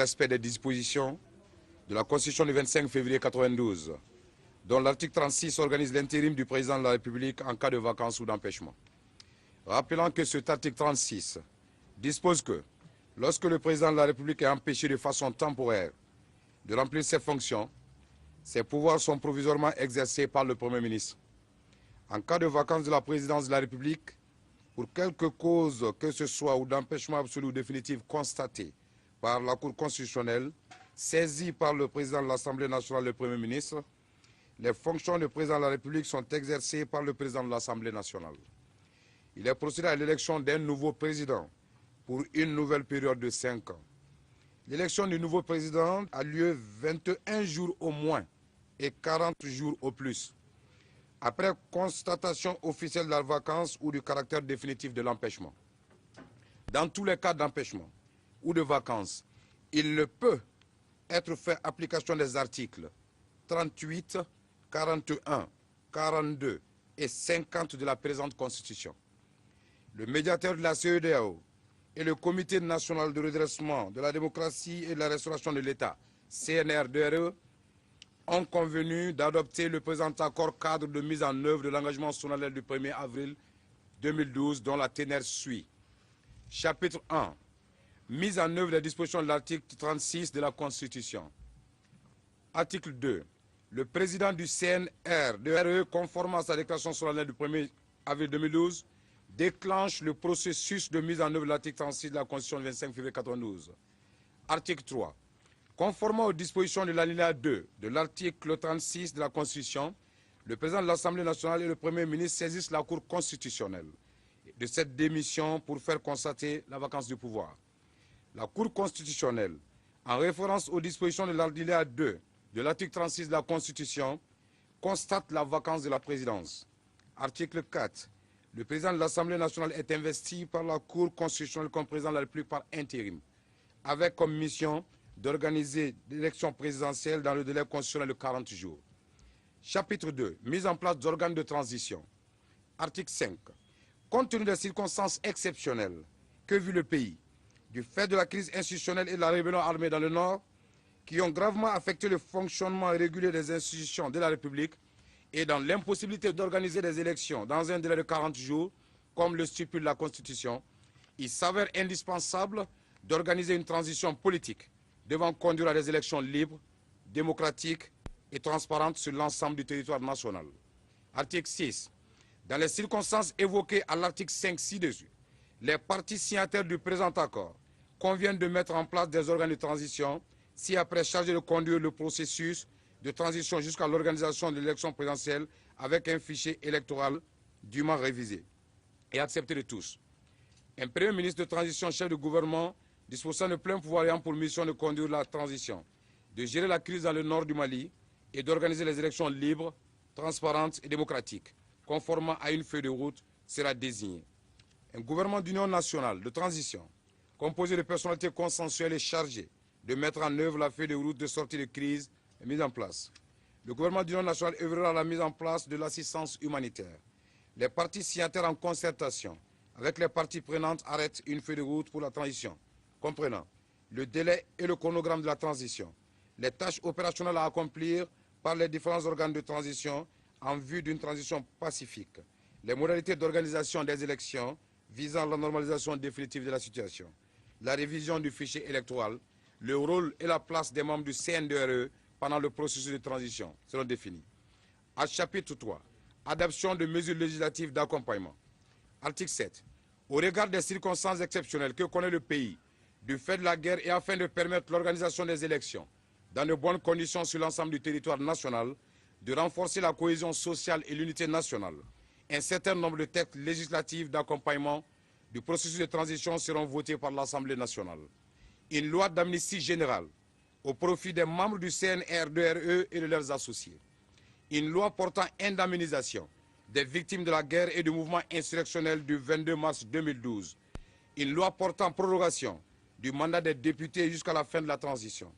Respect des dispositions de la Constitution du 25 février 1992, dont l'article 36 organise l'intérim du président de la République en cas de vacances ou d'empêchement. Rappelant que cet article 36 dispose que, lorsque le président de la République est empêché de façon temporaire de remplir ses fonctions, ses pouvoirs sont provisoirement exercés par le Premier ministre. En cas de vacances de la présidence de la République, pour quelque cause que ce soit ou d'empêchement absolu ou définitif constaté par la Cour constitutionnelle, saisie par le président de l'Assemblée nationale, le Premier ministre, les fonctions de président de la République sont exercées par le président de l'Assemblée nationale. Il est procédé à l'élection d'un nouveau président pour une nouvelle période de 5 ans. L'élection du nouveau président a lieu 21 jours au moins et 40 jours au plus, après constatation officielle de la vacance ou du caractère définitif de l'empêchement. Dans tous les cas d'empêchement ou de vacances, il ne peut être fait application des articles 38, 41, 42 et 50 de la présente Constitution. Le médiateur de la CEDEAO et le Comité national de redressement de la démocratie et de la restauration de l'État, CNRDRE, ont convenu d'adopter le présent accord cadre de mise en œuvre de l'engagement solennel du 1er avril 2012 dont la ténère suit. Chapitre 1. Mise en œuvre des dispositions de l'article 36 de la Constitution. Article 2. Le président du CNRDRE, conformément à sa déclaration solennelle du 1er avril 2012, déclenche le processus de mise en œuvre de l'article 36 de la Constitution du 25 février 1992. Article 3. Conformément aux dispositions de l'alinéa 2 de l'article 36 de la Constitution, le président de l'Assemblée nationale et le Premier ministre saisissent la Cour constitutionnelle de cette démission pour faire constater la vacance du pouvoir. La Cour constitutionnelle, en référence aux dispositions de l'alinéa 2 de l'article 36 de la Constitution, constate la vacance de la présidence. Article 4. Le président de l'Assemblée nationale est investi par la Cour constitutionnelle comme président de la République par intérim, avec comme mission d'organiser l'élection présidentielle dans le délai constitutionnel de 40 jours. Chapitre 2. Mise en place d'organes de transition. Article 5. Compte tenu des circonstances exceptionnelles que vit le pays, du fait de la crise institutionnelle et de la rébellion armée dans le Nord, qui ont gravement affecté le fonctionnement régulier des institutions de la République, et dans l'impossibilité d'organiser des élections dans un délai de 40 jours, comme le stipule la Constitution, il s'avère indispensable d'organiser une transition politique devant conduire à des élections libres, démocratiques et transparentes sur l'ensemble du territoire national. Article 6. Dans les circonstances évoquées à l'article 5 ci-dessus, les parties signataires du présent accord conviennent de mettre en place des organes de transition si après chargé de conduire le processus de transition jusqu'à l'organisation de l'élection présidentielle avec un fichier électoral dûment révisé et accepté de tous. Un Premier ministre de transition, chef de gouvernement, disposant de plein pouvoir ayant pour mission de conduire la transition, de gérer la crise dans le nord du Mali et d'organiser les élections libres, transparentes et démocratiques, conformément à une feuille de route, sera désigné. Un gouvernement d'union nationale de transition, composé de personnalités consensuelles et chargé de mettre en œuvre la feuille de route de sortie de crise est mise en place. Le gouvernement d'union nationale œuvrera à la mise en place de l'assistance humanitaire. Les parties signataires en concertation avec les parties prenantes arrêtent une feuille de route pour la transition, comprenant le délai et le chronogramme de la transition, les tâches opérationnelles à accomplir par les différents organes de transition en vue d'une transition pacifique, les modalités d'organisation des élections visant la normalisation définitive de la situation, la révision du fichier électoral, le rôle et la place des membres du CNDRE pendant le processus de transition seront définis. À chapitre 3, adoption de mesures législatives d'accompagnement. Article 7. Au regard des circonstances exceptionnelles que connaît le pays, du fait de la guerre et afin de permettre l'organisation des élections dans de bonnes conditions sur l'ensemble du territoire national, de renforcer la cohésion sociale et l'unité nationale, un certain nombre de textes législatifs d'accompagnement du processus de transition seront votés par l'Assemblée nationale. Une loi d'amnistie générale au profit des membres du CNRDRE et de leurs associés. Une loi portant indemnisation des victimes de la guerre et du mouvement insurrectionnel du 22 mars 2012. Une loi portant prorogation du mandat des députés jusqu'à la fin de la transition.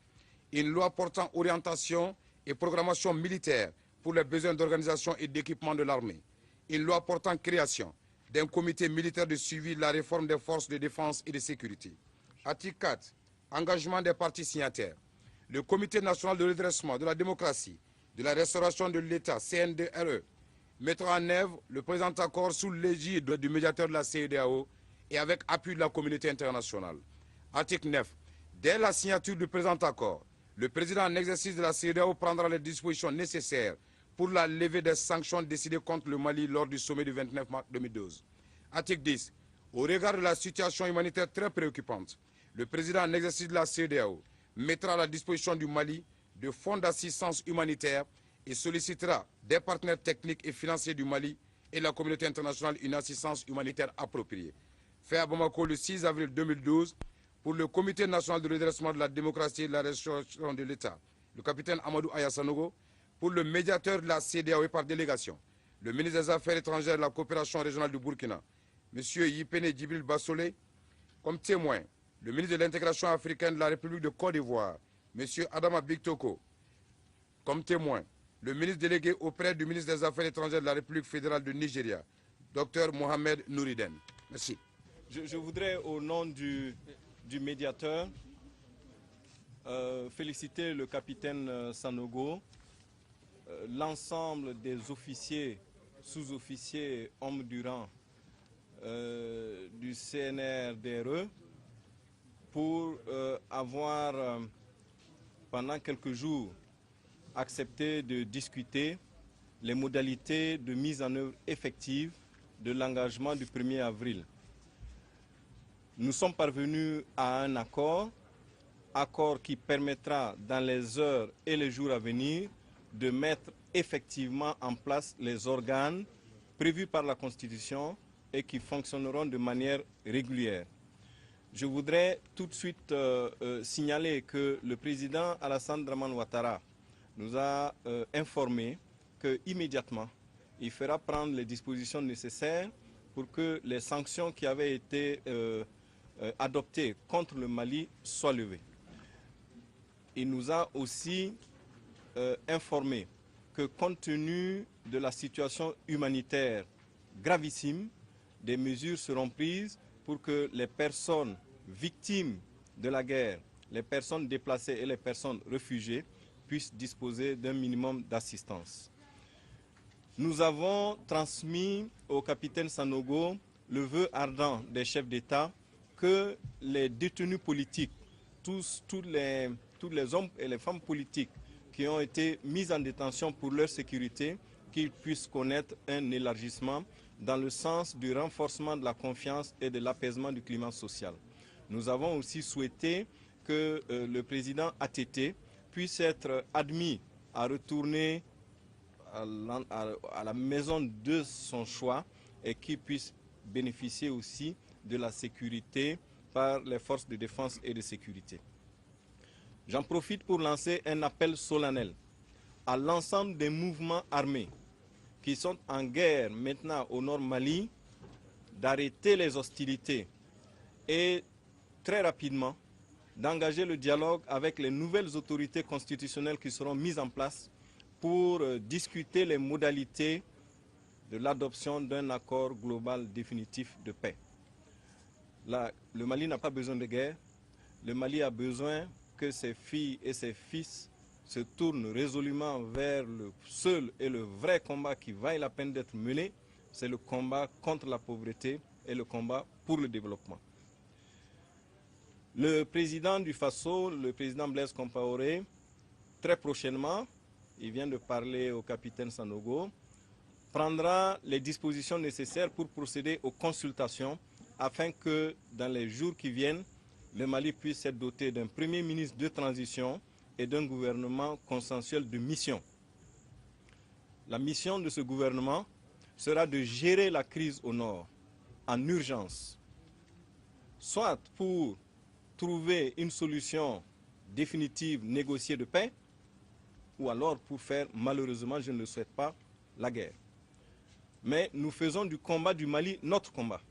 Une loi portant orientation et programmation militaire pour les besoins d'organisation et d'équipement de l'armée. Une loi portant création d'un comité militaire de suivi de la réforme des forces de défense et de sécurité. Article 4. engagement des parties signataires. Le Comité national de redressement de la démocratie, de la restauration de l'État, CNDRE, mettra en œuvre le présent accord sous l'égide du médiateur de la CEDEAO et avec appui de la communauté internationale. Article 9. Dès la signature du présent accord, le président en exercice de la CEDEAO prendra les dispositions nécessaires pour la levée des sanctions décidées contre le Mali lors du sommet du 29 mars 2012. Article 10. Au regard de la situation humanitaire très préoccupante, le président en exercice de la CEDEAO mettra à la disposition du Mali de fonds d'assistance humanitaire et sollicitera des partenaires techniques et financiers du Mali et de la communauté internationale une assistance humanitaire appropriée. Fait à Bamako le 6 avril 2012 pour le Comité national de redressement de la démocratie et de la restauration de l'État, le capitaine Amadou Aya Sanogo, pour le médiateur de la CEDEAO et par délégation, le ministre des Affaires étrangères et de la coopération régionale du Burkina, M. Yipene Djibril Bassolé, comme témoin, le ministre de l'intégration africaine de la République de Côte d'Ivoire, M. Adama Biktoko, comme témoin, le ministre délégué auprès du ministre des Affaires étrangères de la République fédérale du Nigeria, Dr Mohamed Nouriden. Merci. Je voudrais, au nom du médiateur, féliciter le capitaine Sanogo, l'ensemble des officiers, sous-officiers, hommes du rang du CNRDRE pour avoir, pendant quelques jours, accepté de discuter les modalités de mise en œuvre effective de l'engagement du 1er avril. Nous sommes parvenus à un accord qui permettra dans les heures et les jours à venir de mettre effectivement en place les organes prévus par la Constitution et qui fonctionneront de manière régulière. Je voudrais tout de suite signaler que le président Alassane Dramane Ouattara nous a informé qu'immédiatement, il fera prendre les dispositions nécessaires pour que les sanctions qui avaient été adoptées contre le Mali soient levées. Il nous a aussi informé que compte tenu de la situation humanitaire gravissime, des mesures seront prises pour que les personnes victimes de la guerre, les personnes déplacées et les personnes réfugiées puissent disposer d'un minimum d'assistance. Nous avons transmis au capitaine Sanogo le vœu ardent des chefs d'État que les détenus politiques, tous les hommes et les femmes politiques qui ont été mis en détention pour leur sécurité, qu'ils puissent connaître un élargissement dans le sens du renforcement de la confiance et de l'apaisement du climat social. Nous avons aussi souhaité que le président ATT puisse être admis à retourner à la maison de son choix et qu'il puisse bénéficier aussi de la sécurité par les forces de défense et de sécurité. J'en profite pour lancer un appel solennel à l'ensemble des mouvements armés qui sont en guerre maintenant au nord Mali, d'arrêter les hostilités et très rapidement d'engager le dialogue avec les nouvelles autorités constitutionnelles qui seront mises en place pour discuter les modalités de l'adoption d'un accord global définitif de paix. Le Mali n'a pas besoin de guerre, le Mali a besoin que ses filles et ses fils se tournent résolument vers le seul et le vrai combat qui vaille la peine d'être mené, c'est le combat contre la pauvreté et le combat pour le développement. Le président du Faso, le président Blaise Compaoré, très prochainement, il vient de parler au capitaine Sanogo, prendra les dispositions nécessaires pour procéder aux consultations afin que dans les jours qui viennent, le Mali puisse être doté d'un premier ministre de transition et d'un gouvernement consensuel de mission. La mission de ce gouvernement sera de gérer la crise au nord en urgence, soit pour trouver une solution définitive négociée de paix, ou alors pour faire, malheureusement, je ne le souhaite pas, la guerre. Mais nous faisons du combat du Mali notre combat.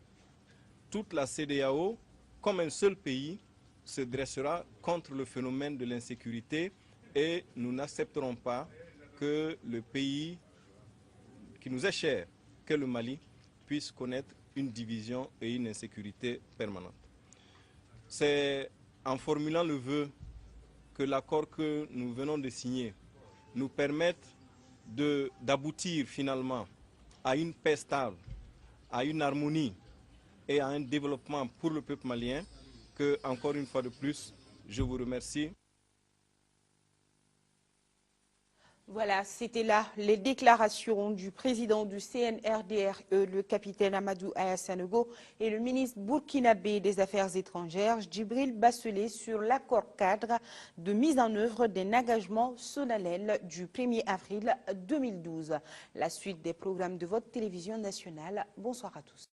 Toute la CEDEAO, comme un seul pays, se dressera contre le phénomène de l'insécurité et nous n'accepterons pas que le pays qui nous est cher, que le Mali, puisse connaître une division et une insécurité permanente. C'est en formulant le vœu que l'accord que nous venons de signer nous permette d'aboutir finalement à une paix stable, à une harmonie et à un développement pour le peuple malien, que, encore une fois de plus, je vous remercie. Voilà, c'était là les déclarations du président du CNRDRE, le capitaine Amadou Aya Sanogo, et le ministre burkinabé des Affaires étrangères, Djibril Basselé, sur l'accord cadre de mise en œuvre d'un engagement solennel du 1er avril 2012. La suite des programmes de votre télévision nationale. Bonsoir à tous.